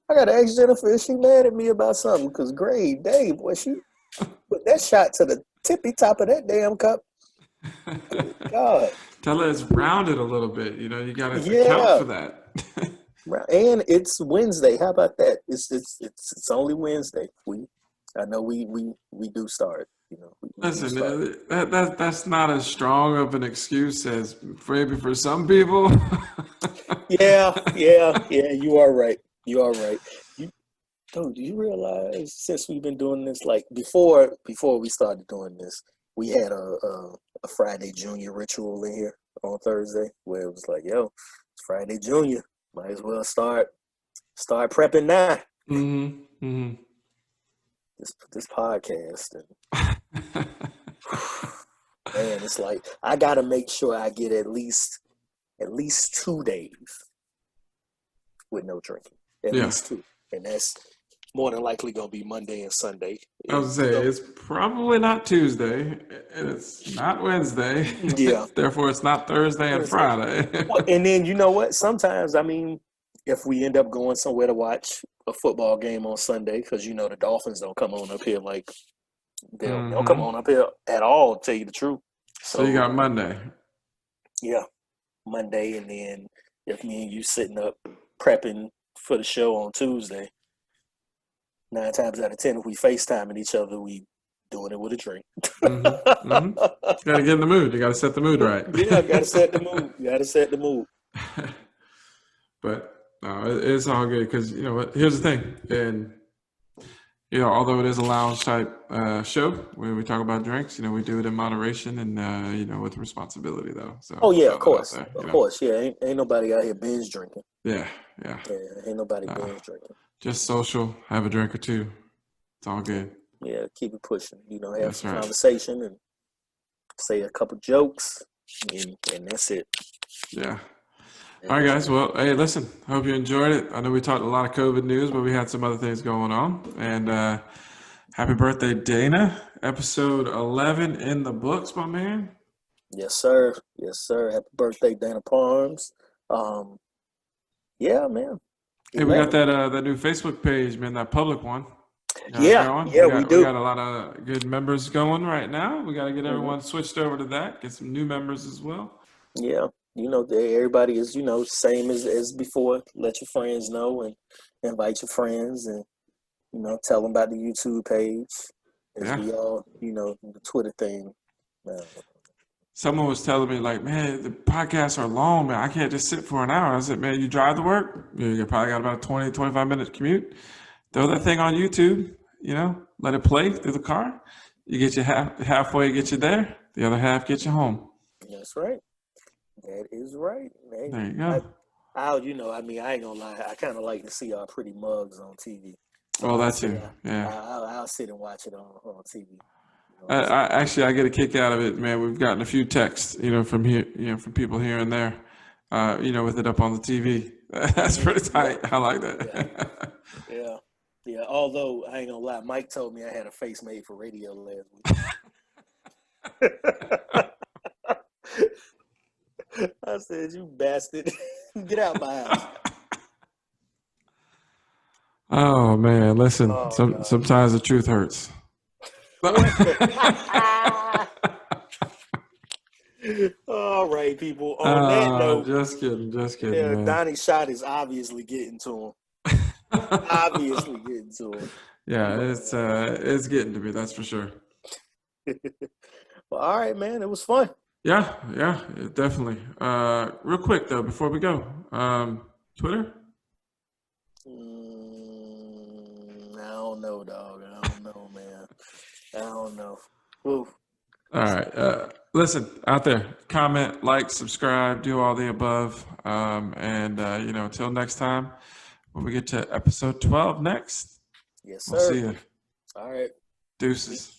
I gotta ask Jennifer if she mad at me about something. Cause great day, boy, she put that shot to the tippy top of that damn cup. Good God. Tell her it's rounded a little bit. You got to account Yeah. for that. And it's Wednesday. How about that? It's only Wednesday. I know we do start. We do Listen, start. that's not as strong of an excuse as maybe for some people. Yeah. You are right. You are right. You do you realize since we've been doing this, like before we started doing this, we had a Friday Junior ritual in here on Thursday where it was like, yo, it's Friday Junior. Might as well start prepping now. Mm-hmm. This podcast and Man, it's like I gotta make sure I get at least 2 days with no drinking. At Yeah. least two. And that's more than likely gonna be Monday and Sunday. I was gonna say it's probably not Tuesday, and it's not Wednesday. Yeah. Therefore, it's not Thursday and Thursday. Friday. Well, and then you know what? Sometimes, I mean, if we end up going somewhere to watch a football game on Sunday, because you know the Dolphins don't come on up here like they don't come on up here at all. To tell you the truth. So you got Monday. Yeah, Monday, and then if me and you sitting up prepping for the show on Tuesday, 9 times out of 10, if we FaceTiming each other, we doing it with a drink. Gotta get in the mood. You gotta set the mood right. Yeah, gotta set the mood. Gotta set the mood. But no, it's all good because you know what? Here's the thing, and you know, although it is a lounge type show where we talk about drinks, you know, we do it in moderation and you know, with responsibility though. So oh yeah, of course, there, of course, yeah. Ain't nobody out here binge drinking. Yeah. Ain't nobody binge drinking. Just social, have a drink or two. It's all good. Yeah, keep it pushing. You know, have That's some right. conversation and say a couple jokes, and that's it. Yeah. All right, guys. Well, hey, listen, I hope you enjoyed it. I know we talked a lot of COVID news, but we had some other things going on. And happy birthday, Dana. Episode 11 in the books, my man. Yes, sir. Yes, sir. Happy birthday, Dana Palms. Yeah, man. 11. Hey, we got that new Facebook page, man, that public one. Yeah, we do. We got a lot of good members going right now. We got to get everyone switched over to that, get some new members as well. Yeah. You know, everybody is, you know, same as before. Let your friends know and invite your friends and, you know, tell them about the YouTube page. As we all, you know, the Twitter thing. Someone was telling me, like, man, the podcasts are long, man. I can't just sit for an hour. I said, man, you drive to work. You probably got about a 20, 25-minute commute. Throw that thing on YouTube, you know, let it play through the car. You get you halfway, get you there. The other half get you home. That's right. That is right. Hey, there you go. You know, I mean, I ain't gonna lie. I kind of like to see our pretty mugs on TV. Well, that too. Yeah. I'll sit and watch it on TV. You know, I get a kick out of it, man. We've gotten a few texts, you know, from here, you know, from people here and there, you know, with it up on the TV. That's pretty tight. I like that. Yeah. Although I ain't gonna lie, Mike told me I had a face made for radio last week. I said, "You bastard, get out my house." Oh man, listen. Sometimes the truth hurts. All right, people. On that note, just kidding. Yeah, man. Donnie's shot is obviously getting to him. Obviously getting to him. Yeah, it's getting to me. That's for sure. Well, all right, man. It was fun. Yeah, definitely. Real quick though, before we go, Twitter. I don't know, dog. I don't know, man. I don't know. Ooh. All right. Listen, out there, comment, like, subscribe, do all the above. And you know, until next time, when we get to episode 12 next. Yes, sir. We'll see you. All right. Deuces.